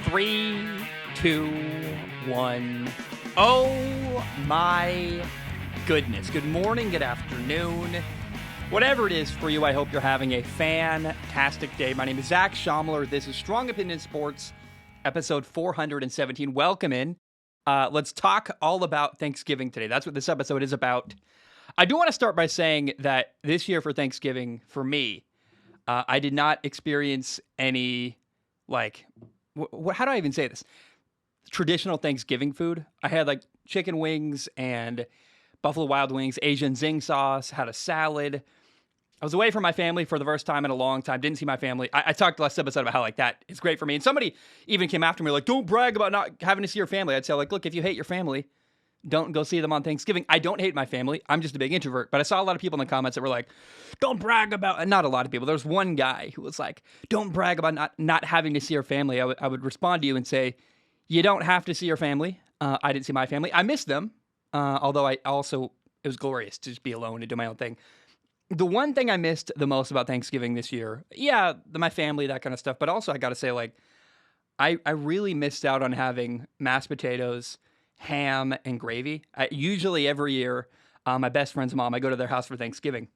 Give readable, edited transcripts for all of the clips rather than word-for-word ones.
Three, two, one. Oh my goodness. Good morning, good afternoon. Whatever it is for you, I hope you're having a fantastic day. My name is Zach Schaumler. This is Strong Opinion Sports, episode 417. Welcome in. Let's talk all about Thanksgiving today. That's what this episode is about. I do want to start by saying that this year for Thanksgiving, for me, I did not experience any, how do I even say this? Traditional Thanksgiving food. I had chicken wings and Buffalo Wild Wings, Asian zing sauce, had a salad. I was away from my family for the first time in a long time. Didn't see my family. I talked last episode about how that is great for me. And somebody even came after me don't brag about not having to see your family. I'd say look, if you hate your family, don't go see them on Thanksgiving. I don't hate my family. I'm just a big introvert. But I saw a lot of people in the comments that were like, don't brag about, and not a lot of people. There was one guy who was like, don't brag about not having to see your family. I would respond to you and say, you don't have to see your family. I didn't see my family. I missed them. Although it was glorious to just be alone and do my own thing. The one thing I missed the most about Thanksgiving this year, my family, that kind of stuff. But also I got to say, I really missed out on having mashed potatoes, ham, and gravy. Usually every year, my best friend's mom, I go to their house for Thanksgiving,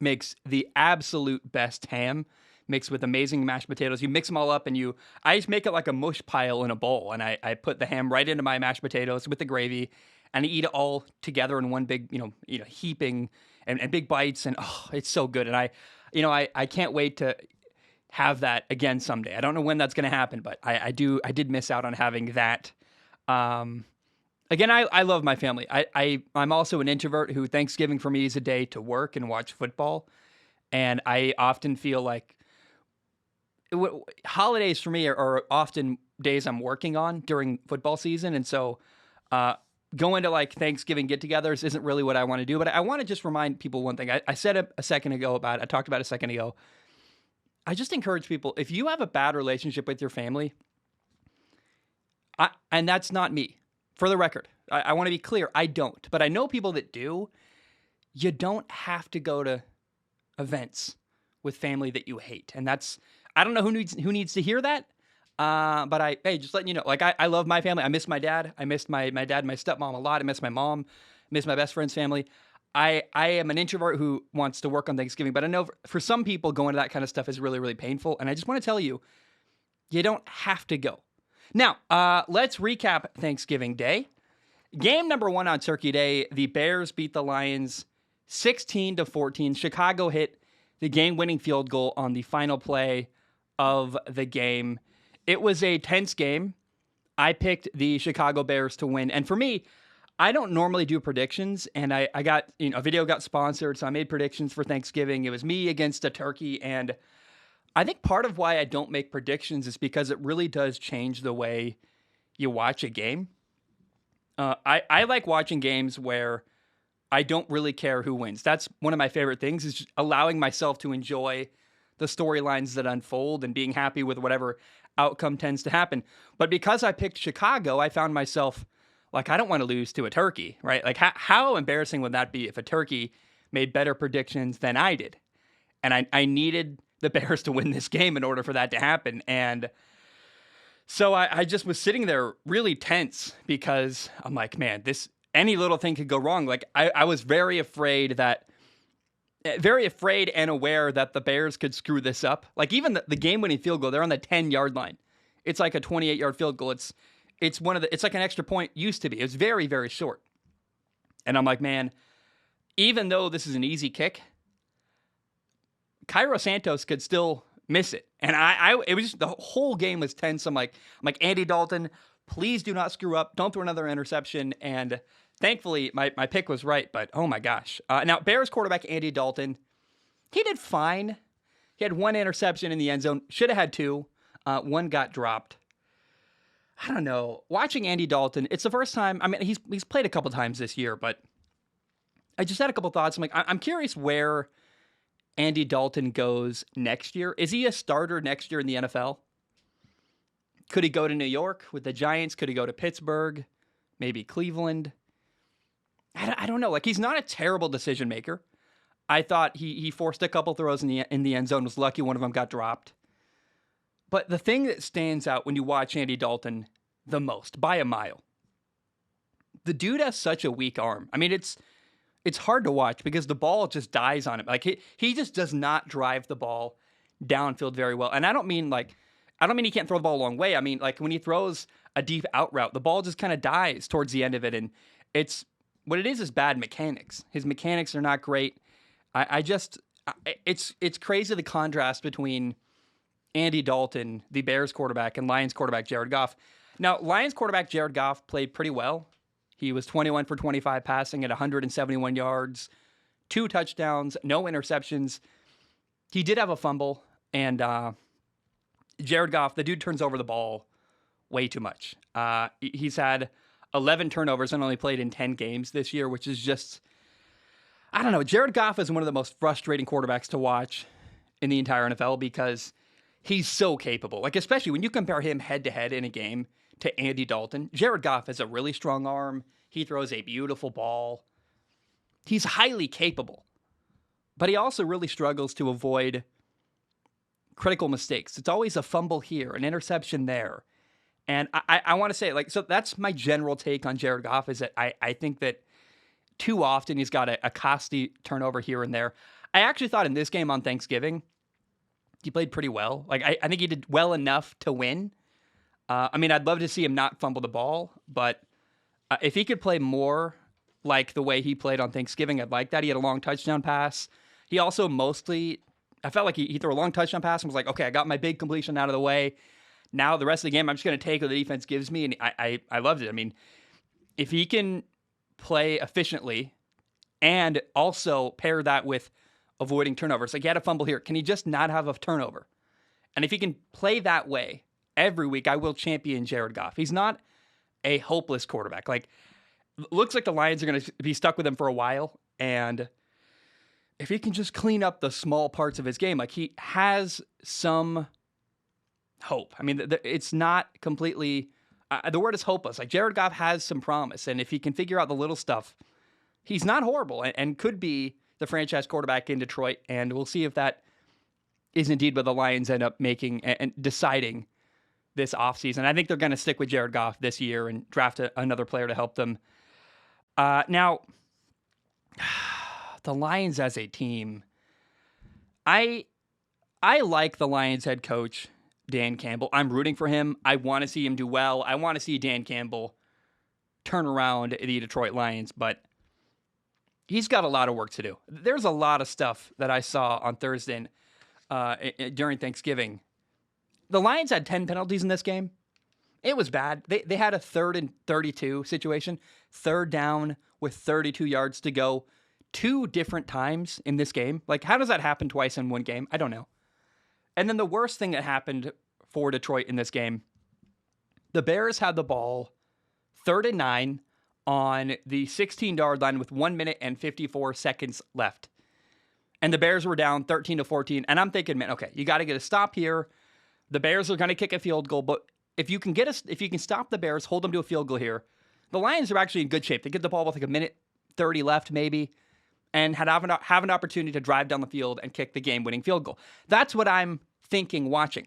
makes the absolute best ham mixed with amazing mashed potatoes. You mix them all up and I just make it like a mush pile in a bowl. And I put the ham right into my mashed potatoes with the gravy and I eat it all together in one big, heaping and big bites. And it's so good. And I can't wait to have that again someday. I don't know when that's going to happen, but I did miss out on having that. Again, I love my family. I'm also an introvert who Thanksgiving for me is a day to work and watch football. And I often feel like holidays for me are often days I'm working on during football season. And so going to Thanksgiving get-togethers isn't really what I want to do. But I want to just remind people one thing. I said it a second ago I talked about it a second ago. I just encourage people, if you have a bad relationship with your family, and that's not me. For the record, I want to be clear, I don't. But I know people that do. You don't have to go to events with family that you hate. And I don't know who needs to hear that. But just letting you know, I love my family. I miss my dad. I missed my dad and my stepmom a lot. I miss my mom. I miss my best friend's family. I am an introvert who wants to work on Thanksgiving. But I know for some people, going to that kind of stuff is really, really painful. And I just want to tell you, you don't have to go. Now, let's recap Thanksgiving Day. Game number 1 on Turkey Day, the Bears beat the Lions 16-14. Chicago hit the game-winning field goal on the final play of the game. It was a tense game. I picked the Chicago Bears to win. And for me, I don't normally do predictions, and I got, a video got sponsored, so I made predictions for Thanksgiving. It was me against a turkey, and I think part of why I don't make predictions is because it really does change the way you watch a game. I like watching games where I don't really care who wins. That's one of my favorite things, is just allowing myself to enjoy the storylines that unfold and being happy with whatever outcome tends to happen. But because I picked Chicago, I found myself I don't want to lose to a turkey, right? How embarrassing would that be if a turkey made better predictions than I did? And I needed the Bears to win this game in order for that to happen. And so I just was sitting there really tense because I'm like, man, any little thing could go wrong. I was very afraid and aware that the Bears could screw this up. Even the game-winning field goal, they're on the 10-yard line. It's like a 28-yard field goal. It's like an extra point used to be. It's very, very short. And I'm like, man, even though this is an easy kick, Cairo Santos could still miss it. And it was just, the whole game was tense. I'm like, Andy Dalton, please do not screw up. Don't throw another interception. And thankfully, my pick was right. But oh my gosh. Now, Bears quarterback Andy Dalton, he did fine. He had 1 interception in the end zone. Should have had 2. 1 got dropped. I don't know. Watching Andy Dalton, it's the first time. I mean, he's played a couple times this year, but I just had a couple thoughts. I'm curious where Andy Dalton goes next year. Is he a starter next year in the NFL? Could he go to New York with the Giants? Could he go to Pittsburgh? Maybe Cleveland? I don't know. He's not a terrible decision maker. I thought he forced a couple throws in the end zone. Was lucky one of them got dropped. But the thing that stands out when you watch Andy Dalton the most, by a mile, the dude has such a weak arm. I mean, it's hard to watch because the ball just dies on him. Like he just does not drive the ball downfield very well. And I don't mean he can't throw the ball a long way. I mean, like when he throws a deep out route, the ball just kind of dies towards the end of it. And it's what it is bad mechanics. His mechanics are not great. It's crazy the contrast between Andy Dalton, the Bears quarterback, and Lions quarterback Jared Goff. Now, Lions quarterback Jared Goff played pretty well. He was 21 for 25 passing at 171 yards, 2 touchdowns, no interceptions. He did have a fumble, and Jared Goff, the dude turns over the ball way too much. He's had 11 turnovers and only played in 10 games this year, which is just, I don't know. Jared Goff is one of the most frustrating quarterbacks to watch in the entire NFL because he's so capable. Like, especially when you compare him head-to-head in a game to Andy Dalton. Jared Goff has a really strong arm. He throws a beautiful ball. He's highly capable. But he also really struggles to avoid critical mistakes. It's always a fumble here, an interception there. And I want to say, like, so that's my general take on Jared Goff, is that I think that too often he's got a costly turnover here and there. I actually thought in this game on Thanksgiving, he played pretty well. Like, I think he did well enough to win. I mean, I'd love to see him not fumble the ball, but if he could play more like the way he played on Thanksgiving, I'd like that. He had a long touchdown pass. He also I felt like he threw a long touchdown pass and was like, okay, I got my big completion out of the way. Now the rest of the game, I'm just going to take what the defense gives me, and I loved it. I mean, if he can play efficiently and also pair that with avoiding turnovers, like he had a fumble here, can he just not have a turnover? And if he can play that way every week, I will champion Jared Goff. He's not a hopeless quarterback. Like, looks like the Lions are going to be stuck with him for a while, and if he can just clean up the small parts of his game, like he has some hope. I mean, it's not completely, the word is hopeless. Like Jared Goff has some promise, and if he can figure out the little stuff, he's not horrible and could be the franchise quarterback in Detroit, and we'll see if that is indeed what the Lions end up making and deciding this offseason. I think they're going to stick with Jared Goff this year and draft another player to help them. Now, the Lions as a team, I like the Lions head coach, Dan Campbell. I'm rooting for him. I want to see him do well. I want to see Dan Campbell turn around the Detroit Lions, but he's got a lot of work to do. There's a lot of stuff that I saw on Thursday during Thanksgiving. The Lions had 10 penalties in this game. It was bad. They had a 3rd and 32 situation, 3rd down with 32 yards to go 2 different times in this game. Like, how does that happen twice in one game? I don't know. And then the worst thing that happened for Detroit in this game, the Bears had the ball 3rd and 9 on the 16-yard line with 1 minute and 54 seconds left. And the Bears were down 13-14. And I'm thinking, man, okay, you got to get a stop here. The Bears are going to kick a field goal, but if you can stop the Bears, hold them to a field goal here, the Lions are actually in good shape. They get the ball with like 1:30 left maybe, and have an opportunity to drive down the field and kick the game-winning field goal. That's what I'm thinking watching.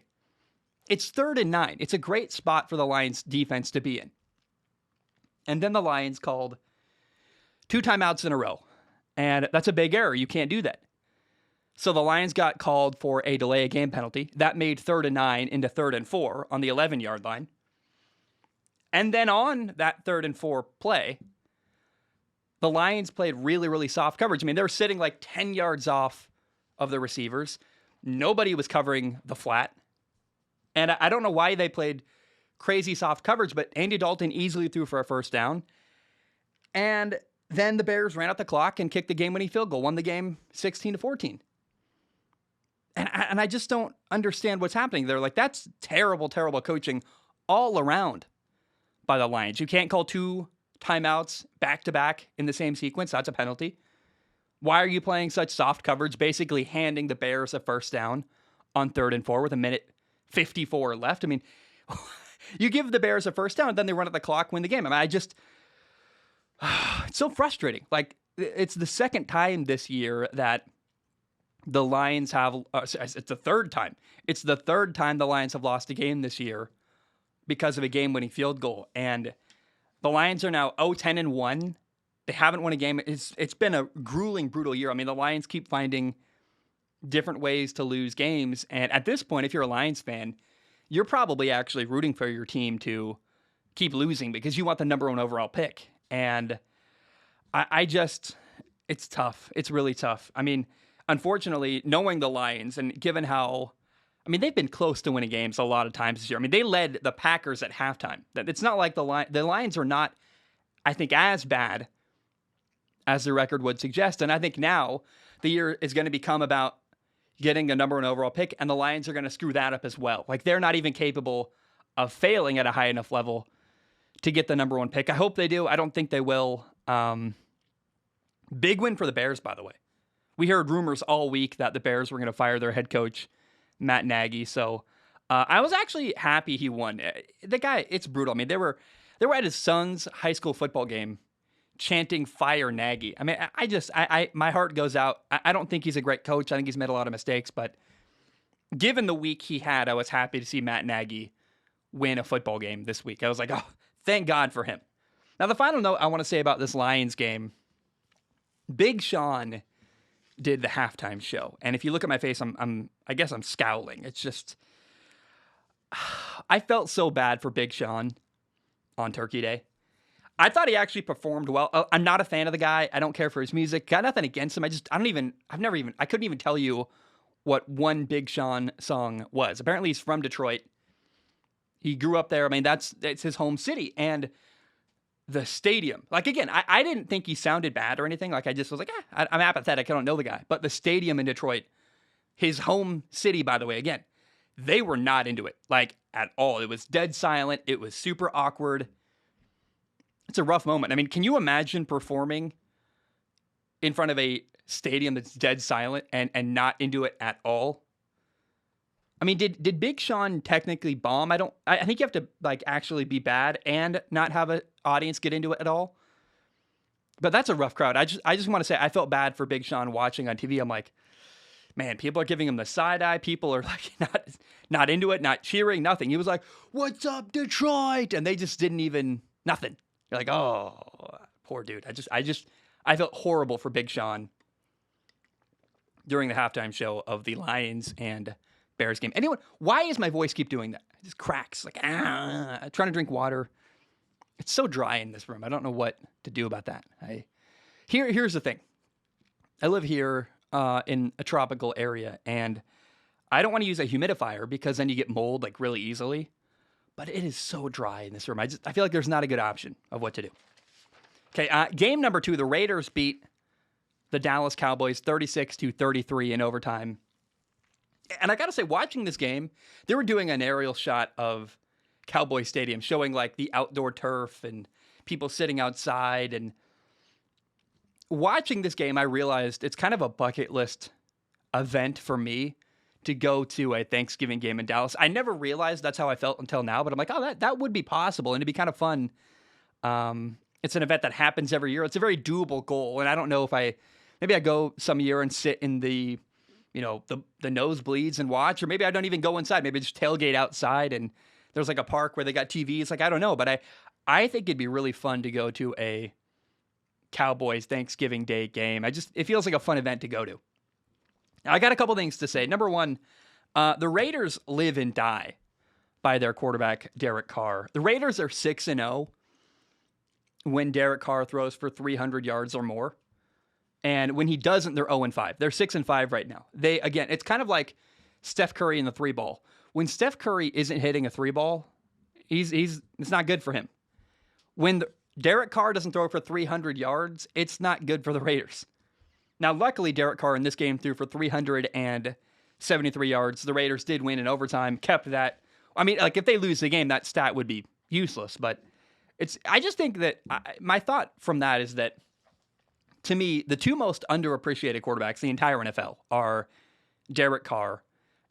It's 3rd and 9. It's a great spot for the Lions defense to be in. And then the Lions called 2 timeouts in a row, and that's a big error. You can't do that. So the Lions got called for a delay of game penalty. That made 3rd and 9 into 3rd and 4 on the 11-yard line. And then on that 3rd and 4 play, the Lions played really, really soft coverage. I mean, they were sitting like 10 yards off of the receivers. Nobody was covering the flat. And I don't know why they played crazy soft coverage, but Andy Dalton easily threw for a 1st down. And then the Bears ran out the clock and kicked the game-winning field goal, won the game 16-14. And I just don't understand what's happening there. Like, that's terrible, terrible coaching all around by the Lions. You can't call 2 timeouts back-to-back in the same sequence. That's a penalty. Why are you playing such soft coverage, basically handing the Bears a 1st down on 3rd and 4 with 1:54 left? I mean, you give the Bears a 1st down, and then they run out the clock, win the game. I mean, it's so frustrating. Like, it's the second time this year that The Lions have, it's the third time. It's the third time the Lions have lost a game this year because of a game-winning field goal. And the Lions are now 0-10-1. They haven't won a game. It's been a grueling, brutal year. I mean, the Lions keep finding different ways to lose games. And at this point, if you're a Lions fan, you're probably actually rooting for your team to keep losing because you want the number one overall pick. And it's tough. It's really tough. I mean, unfortunately, knowing the Lions and given how, I mean, they've been close to winning games a lot of times this year. I mean, they led the Packers at halftime. It's not like the Lions are not, I think, as bad as the record would suggest. And I think now the year is going to become about getting a number one overall pick, and the Lions are going to screw that up as well. Like, they're not even capable of failing at a high enough level to get the number one pick. I hope they do. I don't think they will. Big win for the Bears, by the way. We heard rumors all week that the Bears were going to fire their head coach, Matt Nagy. So I was actually happy he won. The guy, it's brutal. I mean, they were at his son's high school football game chanting "Fire Nagy." I mean, my heart goes out. I don't think he's a great coach. I think he's made a lot of mistakes, but given the week he had, I was happy to see Matt Nagy win a football game this week. I was like, oh, thank God for him. Now, the final note I want to say about this Lions game, Big Sean did the halftime show. And if you look at my face, I guess I'm scowling. It's just, I felt so bad for Big Sean on Turkey Day. I thought he actually performed well. I'm not a fan of the guy. I don't care for his music. Got nothing against him. I couldn't even tell you what one Big Sean song was. Apparently he's from Detroit. He grew up there. I mean, it's his home city. And the stadium, like, again, I didn't think he sounded bad or anything. Like, I just was like, I'm apathetic. I don't know the guy. But the stadium in Detroit, his home city, by the way, again, they were not into it, like, at all. It was dead silent. It was super awkward. It's a rough moment. I mean, can you imagine performing in front of a stadium that's dead silent and not into it at all? I mean, did Big Sean technically bomb? I think you have to, like, actually be bad and not have an audience get into it at all. But that's a rough crowd. I just want to say I felt bad for Big Sean watching on TV. I'm like, man, people are giving him the side eye. People are, like, not into it, not cheering, nothing. He was like, "What's up, Detroit?" And they just didn't even, nothing. You're like, oh, poor dude. I felt horrible for Big Sean during the halftime show of the Lions and Bears game. Anyone, why does my voice keep doing that? It just cracks. Like, trying to drink water. It's so dry in this room. I don't know what to do about that. Here's the thing. I live here in a tropical area, and I don't want to use a humidifier because then you get mold, like, really easily. But it is so dry in this room. I feel like there's not a good option of what to do. Okay, game number 2, the Raiders beat the Dallas Cowboys 36-33 in overtime. And I got to say, watching this game, they were doing an aerial shot of Cowboy Stadium, showing, like, the outdoor turf and people sitting outside. And watching this game, I realized it's kind of a bucket list event for me to go to a Thanksgiving game in Dallas. I never realized that's how I felt until now, but I'm like, oh, that would be possible, and it'd be kind of fun. It's an event that happens every year. It's a very doable goal, and I don't know if maybe I go some year and sit in the nosebleeds and watch, or maybe I don't even go inside. Maybe just tailgate outside, and there's, like, a park where they got TVs. Like, I don't know, but I think it'd be really fun to go to a Cowboys Thanksgiving Day game. It feels like a fun event to go to. I got a couple things to say. Number one, the Raiders live and die by their quarterback, Derek Carr. The Raiders are 6-0 when Derek Carr throws for 300 yards or more. And when he doesn't, they're 0-5. They're 6-5 right now. Again, it's kind of like Steph Curry in the 3-ball. When Steph Curry isn't hitting a 3-ball, it's not good for him. When Derek Carr doesn't throw for 300 yards, it's not good for the Raiders. Now, luckily, Derek Carr in this game threw for 373 yards. The Raiders did win in overtime, kept that. I mean, like, if they lose the game, that stat would be useless. But I just think that my thought from that is that, to me, the two most underappreciated quarterbacks in the entire NFL are Derek Carr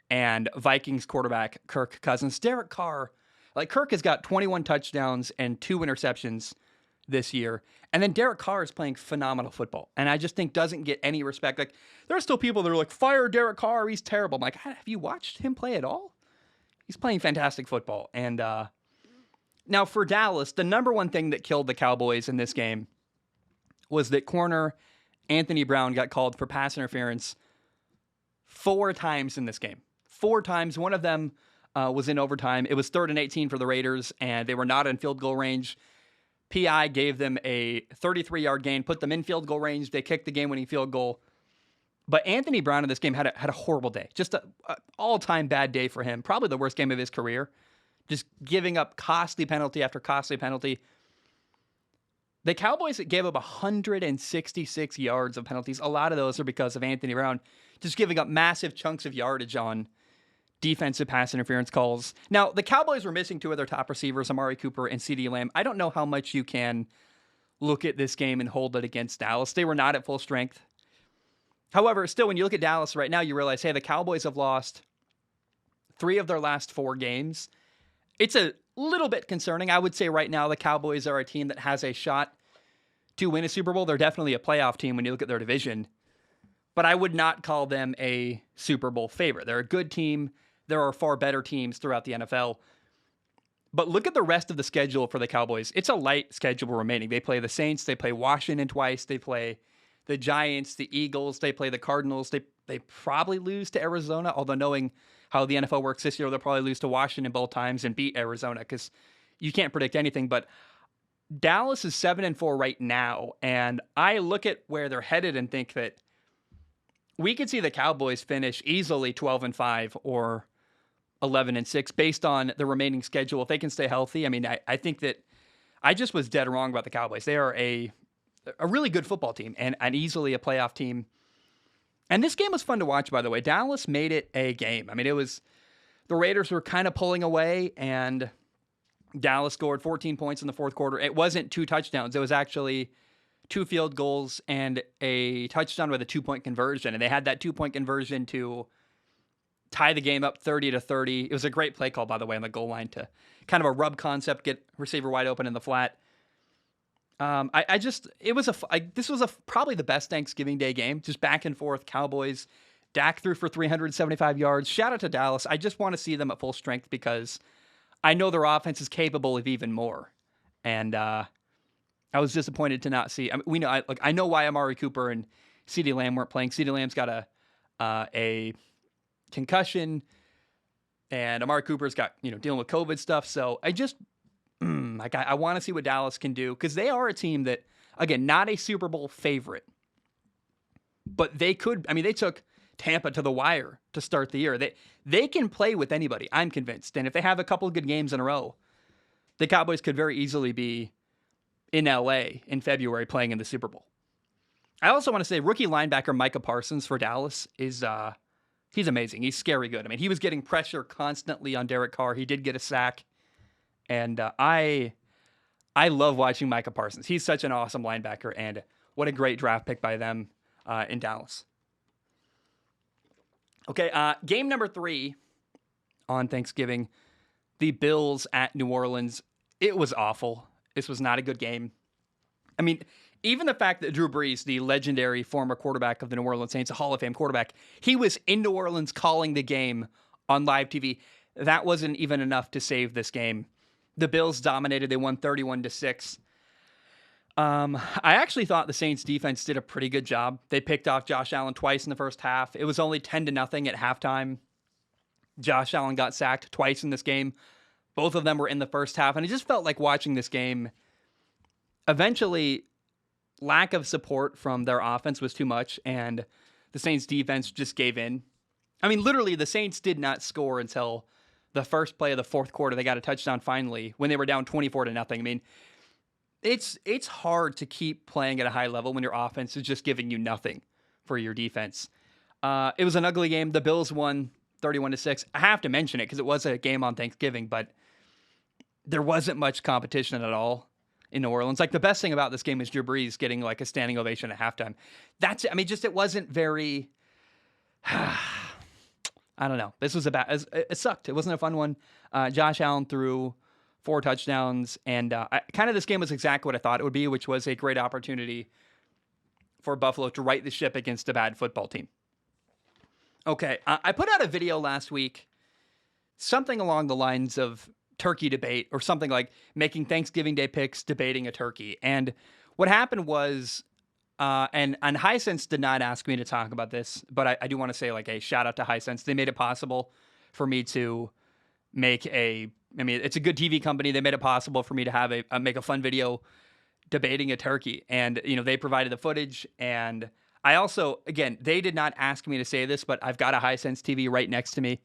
and Vikings quarterback Kirk Cousins. Derek Carr, like, Kirk has got 21 touchdowns and 2 interceptions this year. And then Derek Carr is playing phenomenal football. And I just think doesn't get any respect. Like, there are still people that are like, fire Derek Carr, he's terrible. I'm like, have you watched him play at all? He's playing fantastic football. And now for Dallas, the number one thing that killed the Cowboys in this game was that corner Anthony Brown got called for pass interference 4 times in this game. 4 times. One of them was in overtime. It was 3rd and 18 for the Raiders, and they were not in field goal range. PI gave them a 33-yard gain, put them in field goal range. They kicked the game-winning field goal. But Anthony Brown in this game had a horrible day. Just an all-time bad day for him. Probably the worst game of his career. Just giving up costly penalty after costly penalty. The Cowboys gave up 166 yards of penalties. A lot of those are because of Anthony Brown just giving up massive chunks of yardage on defensive pass interference calls. Now, the Cowboys were missing 2 of their top receivers, Amari Cooper and CeeDee Lamb. I don't know how much you can look at this game and hold it against Dallas. They were not at full strength. However, still, when you look at Dallas right now, you realize, hey, the Cowboys have lost 3 of their last 4 games. It's a little bit concerning. I would say right now the Cowboys are a team that has a shot to win a Super Bowl. They're definitely a playoff team when you look at their division. But I would not call them a Super Bowl favorite. They're a good team. There are far better teams throughout the NFL. But look at the rest of the schedule for the Cowboys. It's a light schedule remaining. They play the Saints. They play Washington twice. They play the Giants, the Eagles. They play the Cardinals. They probably lose to Arizona, although knowing how the NFL works this year, they'll probably lose to Washington both times and beat Arizona because you can't predict anything. But Dallas is 7-4 right now, and I look at where they're headed and think that we could see the Cowboys finish easily 12-5 or 11-6 based on the remaining schedule if they can stay healthy. I mean, I think that I just was dead wrong about the Cowboys. They are a really good football team and easily a playoff team. And this game was fun to watch, by the way. Dallas made it a game. I mean, it was the Raiders were kind of pulling away, and Dallas scored 14 points in the fourth quarter. It wasn't 2 touchdowns. It was actually 2 field goals and a touchdown with a 2-point conversion. And they had that 2-point conversion to tie the game up 30-30. It was a great play call, by the way, on the goal line to kind of a rub concept, get receiver wide open in the flat. This was probably the best Thanksgiving Day game, just back and forth. Cowboys, Dak threw for 375 yards. Shout out to Dallas. I just want to see them at full strength because I know their offense is capable of even more. And I was disappointed to not see. I mean, I know why Amari Cooper and CeeDee Lamb weren't playing. CeeDee Lamb's got a concussion, and Amari Cooper's got dealing with COVID stuff. So I want to see what Dallas can do because they are a team that, again, not a Super Bowl favorite, but they could. I mean, they took Tampa to the wire to start the year. They can play with anybody, I'm convinced. And if they have a couple of good games in a row, the Cowboys could very easily be in LA in February playing in the Super Bowl. I also want to say rookie linebacker Micah Parsons for Dallas is he's amazing. He's scary good. I mean, he was getting pressure constantly on Derek Carr. He did get a sack. And I love watching Micah Parsons. He's such an awesome linebacker, and what a great draft pick by them in Dallas. Okay, game number 3 on Thanksgiving, the Bills at New Orleans. It was awful. This was not a good game. I mean, even the fact that Drew Brees, the legendary former quarterback of the New Orleans Saints, a Hall of Fame quarterback, he was in New Orleans calling the game on live TV. That wasn't even enough to save this game. The Bills dominated. They won 31-6. I actually thought the Saints defense did a pretty good job. They picked off Josh Allen twice in the first half. It was only 10-0 at halftime. Josh Allen got sacked twice in this game. Both of them were in the first half. And it just felt like watching this game. Eventually, lack of support from their offense was too much. And the Saints defense just gave in. I mean, literally, the Saints did not score until the first play of the fourth quarter. They got a touchdown finally when they were down 24-0. I mean, it's hard to keep playing at a high level when your offense is just giving you nothing for your defense. It was an ugly game. The Bills won 31-6. I have to mention it because it was a game on Thanksgiving, but there wasn't much competition at all in New Orleans. Like, the best thing about this game is Drew Brees getting like a standing ovation at halftime. That's it. I mean, just it wasn't very... I don't know. This was it sucked. It wasn't a fun one. Josh Allen threw 4 touchdowns, and kind of this game was exactly what I thought it would be, which was a great opportunity for Buffalo to right the ship against a bad football team. Okay, I put out a video last week, something along the lines of turkey debate, or something like making Thanksgiving Day picks, debating a turkey. And what happened was, and Hisense did not ask me to talk about this, but I do want to say, like, a shout out to Hisense. They made it possible for me to make it's a good TV company. They made it possible for me to have make a fun video debating a turkey. And, they provided the footage. And I also, again, they did not ask me to say this, but I've got a Hisense TV right next to me.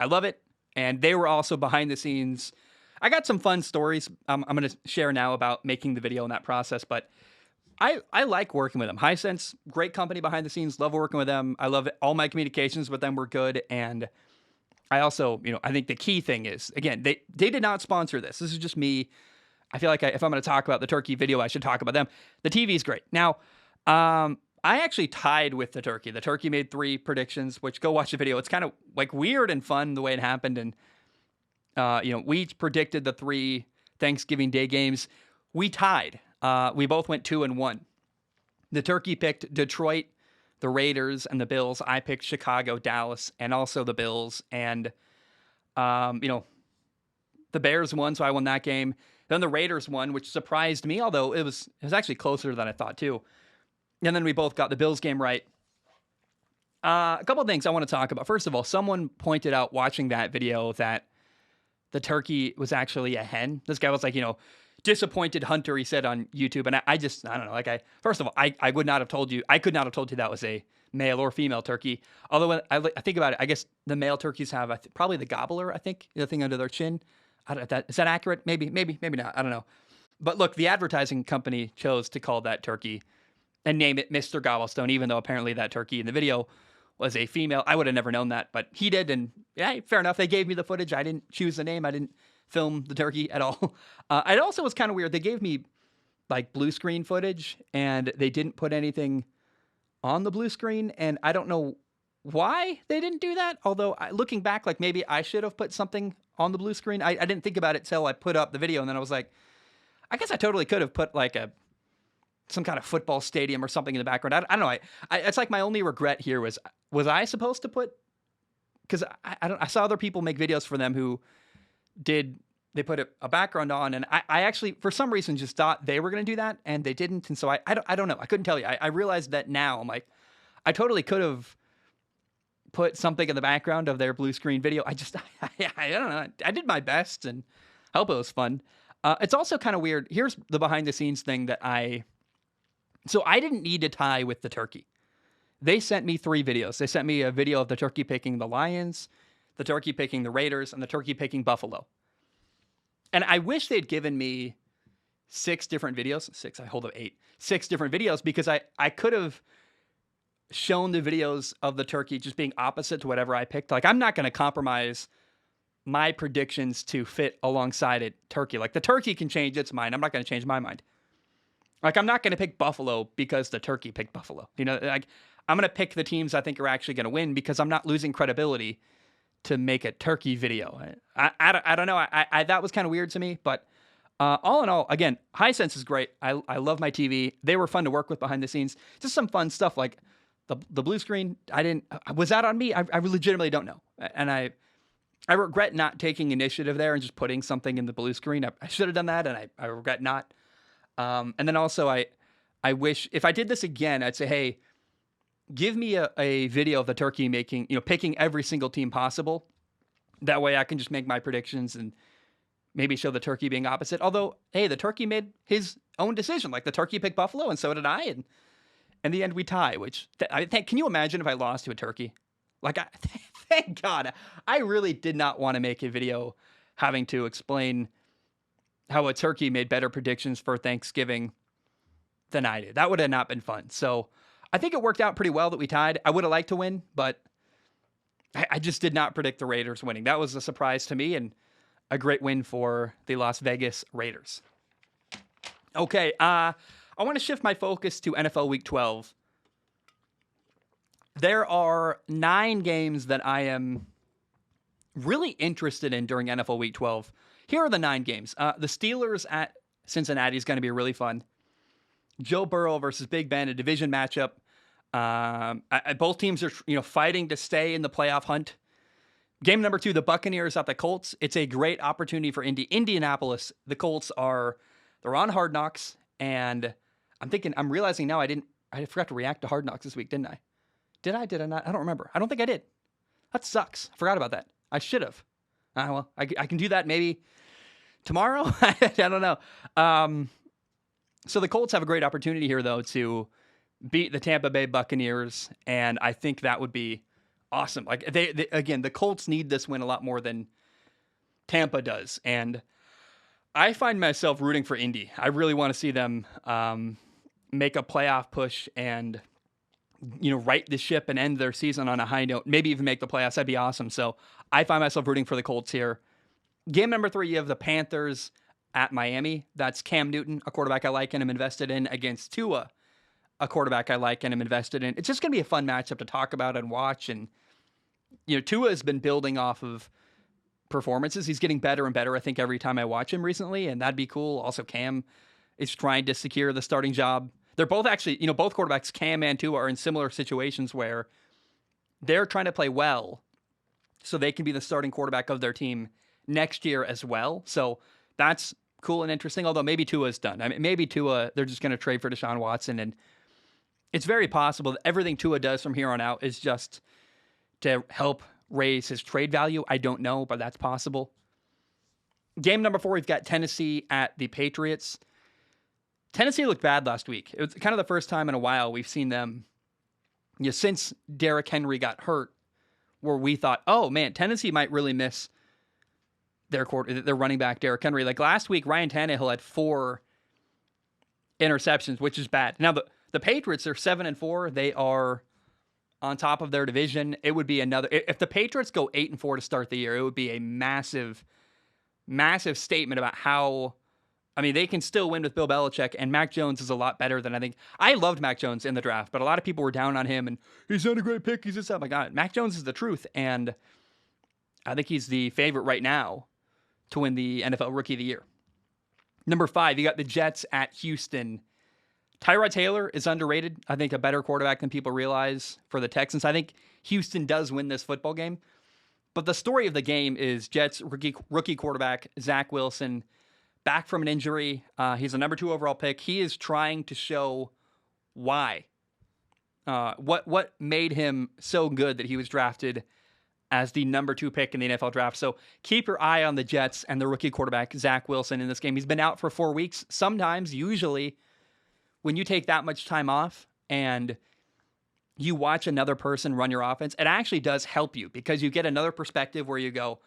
I love it. And they were also behind the scenes. I got some fun stories I'm going to share now about making the video in that process, but I like working with them. Hisense, great company behind the scenes. Love working with them. I love it. All my communications with them were good. And I also, I think the key thing is, again, they did not sponsor this. This is just me. I feel like if I'm going to talk about the turkey video, I should talk about them. The TV is great. Now, I actually tied with the turkey. The turkey made 3 predictions, which, go watch the video. It's kind of like weird and fun the way it happened. And, we each predicted the 3 Thanksgiving Day games. We tied. We both went 2-1. The turkey picked Detroit, the Raiders, and the Bills. I picked Chicago, Dallas, and also the Bills. And, the Bears won, so I won that game. Then the Raiders won, which surprised me, although it was actually closer than I thought, too. And then we both got the Bills game right. A couple of things I want to talk about. First of all, someone pointed out watching that video that the turkey was actually a hen. This guy was like, disappointed hunter, he said on YouTube. And I don't know. First of all, I would not have told you. I could not have told you that was a male or female turkey. Although when I think about it, I guess the male turkeys have probably the gobbler, I think, the thing under their chin. Is that accurate? Maybe not. I don't know. But look, the advertising company chose to call that turkey and name it Mr. Gobblestone, even though apparently that turkey in the video was a female. I would have never known that, but he did, and yeah, fair enough. They gave me the footage. I didn't choose the name. I didn't film the turkey at all. It also was kind of weird. They gave me, like, blue screen footage, and they didn't put anything on the blue screen, and I don't know why they didn't do that, although looking back, like, maybe I should have put something on the blue screen. I didn't think about it till I put up the video, and then I was like, I guess I totally could have put, like, some kind of football stadium or something in the background. I don't know. It's like my only regret here was I supposed to put, because I saw other people make videos for them who they put a background on, and I actually, for some reason, just thought they were going to do that, and they didn't. And so I don't know. I couldn't tell you. I realized that now. I'm like, I totally could have put something in the background of their blue screen video. I don't know. I did my best, and I hope it was fun. It's also kind of weird. Here's the behind the scenes thing so I didn't need to tie with the turkey. They sent me 3 videos. They sent me a video of the turkey picking the Lions, the turkey picking the Raiders, and the turkey picking Buffalo. And I wish they'd given me 6 different videos. 6, I hold up 8. 6 different videos, because I could have shown the videos of the turkey just being opposite to whatever I picked. Like, I'm not going to compromise my predictions to fit alongside a turkey. Like, the turkey can change its mind. I'm not going to change my mind. Like, I'm not going to pick Buffalo because the turkey picked Buffalo. Like, I'm going to pick the teams I think are actually going to win, because I'm not losing credibility to make a turkey video. I don't know. That was kind of weird to me, but all in all, again, Hisense is great. I love my TV. They were fun to work with behind the scenes. Just some fun stuff like the blue screen. Was that on me? I legitimately don't know. And I regret not taking initiative there and just putting something in the blue screen. I should have done that, and I regret not. And then also I wish if I did this again, I'd say, hey, give me a video of the turkey picking every single team possible. That way I can just make my predictions and maybe show the turkey being opposite. Although, hey, the turkey made his own decision. Like, the turkey picked Buffalo, and so did I. And in the end, we tie, which can you imagine if I lost to a turkey? Like, thank God. I really did not want to make a video having to explain how a turkey made better predictions for Thanksgiving than I did. That would have not been fun. So I think it worked out pretty well that we tied. I would have liked to win, but I just did not predict the Raiders winning. That was a surprise to me, and a great win for the Las Vegas Raiders. Okay, I want to shift my focus to NFL Week 12. There are 9 games that I am really interested in during NFL Week 12. here are the 9 games. The Steelers at Cincinnati is going to be really fun. Joe Burrow versus Big Ben, a division matchup. Both teams are fighting to stay in the playoff hunt. Game number 2, the Buccaneers at the Colts. It's a great opportunity for Indianapolis. The Colts they're on Hard Knocks, and I'm realizing now I forgot to react to Hard Knocks this week, didn't I? Did I not? I don't remember. I don't think I did. That sucks. I forgot about that. I should have. Well, I can do that maybe tomorrow. I don't know. So the Colts have a great opportunity here, though, to beat the Tampa Bay Buccaneers, and I think that would be awesome. Like they again, the Colts need this win a lot more than Tampa does, and I find myself rooting for Indy. I really want to see them make a playoff push and right the ship and end their season on a high note. Maybe even make the playoffs. That'd be awesome. So I find myself rooting for the Colts here. Game number 3, you have the Panthers at Miami. That's Cam Newton, a quarterback I like and am invested in, against Tua, a quarterback I like and am invested in. It's just going to be a fun matchup to talk about and watch. And, Tua has been building off of performances. He's getting better and better, I think, every time I watch him recently, and that'd be cool. Also, Cam is trying to secure the starting job. They're both actually, both quarterbacks, Cam and Tua, are in similar situations where they're trying to play well so they can be the starting quarterback of their team next year as well. So that's cool and interesting, although maybe Tua's done. I mean, maybe Tua, they're just going to trade for Deshaun Watson, and it's very possible that everything Tua does from here on out is just to help raise his trade value. I don't know, but that's possible. Game number 4, we've got Tennessee at the Patriots. Tennessee looked bad last week. It was kind of the first time in a while we've seen them, since Derrick Henry got hurt, where we thought, oh man, Tennessee might really miss their running back, Derrick Henry. Like last week, Ryan Tannehill had 4 interceptions, which is bad. Now, the Patriots are 7-4. They are on top of their division. It would be if the Patriots go 8-4 to start the year, it would be a massive, massive statement about how, they can still win with Bill Belichick, and Mac Jones is a lot better than I think. I loved Mac Jones in the draft, but a lot of people were down on him, and he's not a great pick. He's just, oh my God, Mac Jones is the truth, and I think he's the favorite right now to win the NFL Rookie of the Year. Number 5, you got the Jets at Houston. Tyrod Taylor is underrated. I think a better quarterback than people realize for the Texans. I think Houston does win this football game. But the story of the game is Jets rookie quarterback Zach Wilson back from an injury. He's a number 2 overall pick. He is trying to show why. What made him so good that he was drafted as the number 2 pick in the NFL draft. So keep your eye on the Jets and the rookie quarterback, Zach Wilson, in this game. He's been out for 4 weeks. Usually, when you take that much time off and you watch another person run your offense, it actually does help you because you get another perspective where you go,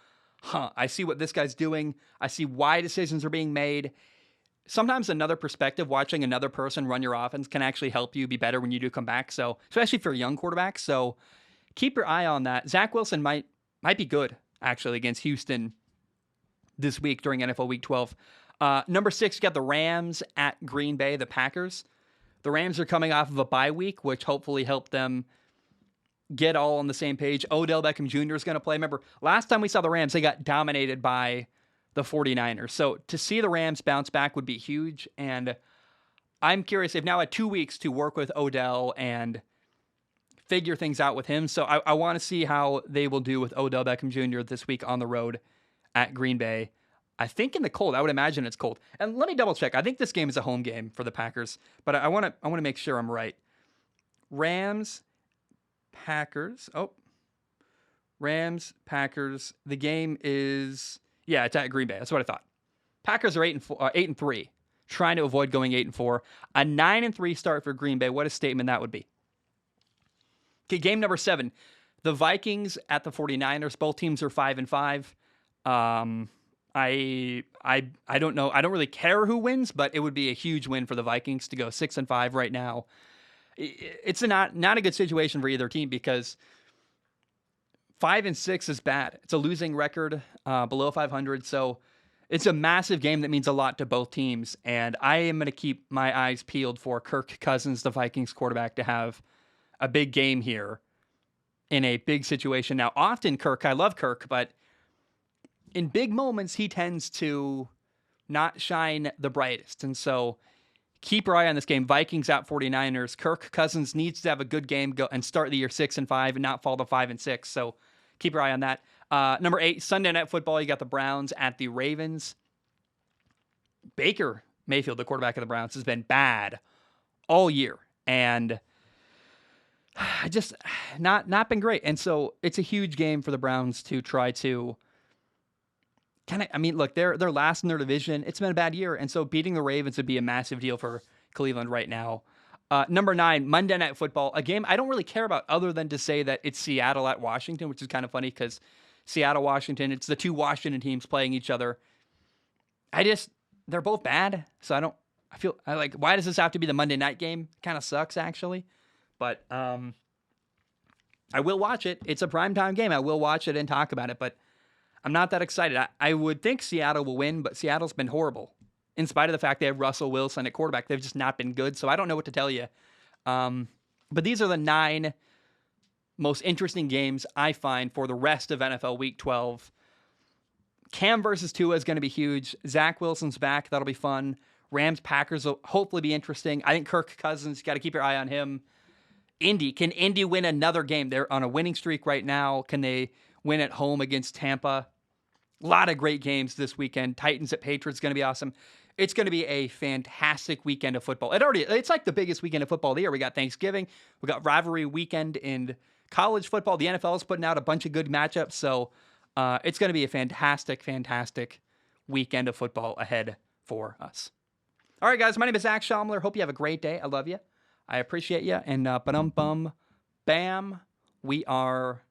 I see what this guy's doing. I see why decisions are being made. Sometimes another perspective, watching another person run your offense, can actually help you be better when you do come back. So, especially for a young quarterback. So, keep your eye on that. Zach Wilson might be good, actually, against Houston this week during NFL Week 12. Number 6, you got the Rams at Green Bay, the Packers. The Rams are coming off of a bye week, which hopefully helped them get all on the same page. Odell Beckham Jr. is going to play. Remember, last time we saw the Rams, they got dominated by the 49ers. So to see the Rams bounce back would be huge. And I'm curious, they've now had 2 weeks to work with Odell and figure things out with him. So I want to see how they will do with Odell Beckham Jr. this week on the road at Green Bay. I think in the cold. I would imagine it's cold. And let me double check. I think this game is a home game for the Packers, but I want to make sure I'm right. Rams, Packers. The game is, it's at Green Bay. That's what I thought. Packers are 8-3, trying to avoid going 8-4. A 9-3 start for Green Bay. What a statement that would be. Okay, game number 7. The Vikings at the 49ers. Both teams are 5-5. I don't know. I don't really care who wins, but it would be a huge win for the Vikings to go 6-5 right now. It's not a good situation for either team because 5-6 is bad. It's a losing record, below 500. So it's a massive game that means a lot to both teams. And I am going to keep my eyes peeled for Kirk Cousins, the Vikings quarterback, to have a big game here in a big situation. Now, often I love Kirk, but in big moments, he tends to not shine the brightest. And so keep your eye on this game. Vikings at 49ers. Kirk Cousins needs to have a good game and start the year 6-5 and not fall to 5-6. So keep your eye on that. Number 8, Sunday Night Football. You got the Browns at the Ravens. Baker Mayfield, the quarterback of the Browns, has been bad all year. And just not been great. And so it's a huge game for the Browns to try to look, they're last in their division. It's been a bad year. And so beating the Ravens would be a massive deal for Cleveland right now. Number 9, Monday Night Football, a game I don't really care about other than to say that it's Seattle at Washington, which is kind of funny because Seattle, Washington, it's the two Washington teams playing each other. They're both bad. So why does this have to be the Monday night game? Kind of sucks actually. But I will watch it. It's a primetime game. I will watch it and talk about it, but I'm not that excited. I would think Seattle will win, but Seattle's been horrible. In spite of the fact they have Russell Wilson at quarterback, they've just not been good, so I don't know what to tell you. But these are the 9 most interesting games I find for the rest of NFL Week 12. Cam versus Tua is going to be huge. Zach Wilson's back. That'll be fun. Rams-Packers will hopefully be interesting. I think Kirk Cousins, you got to keep your eye on him. Can Indy win another game? They're on a winning streak right now. Can they win at home against Tampa? A lot of great games this weekend. Titans at Patriots is going to be awesome. It's going to be a fantastic weekend of football. It's like the biggest weekend of football of the year. We got Thanksgiving. We got rivalry weekend in college football. The NFL is putting out a bunch of good matchups. So it's going to be a fantastic, fantastic weekend of football ahead for us. All right, guys. My name is Zach Schaumler. Hope you have a great day. I love you. I appreciate you. And bam, we are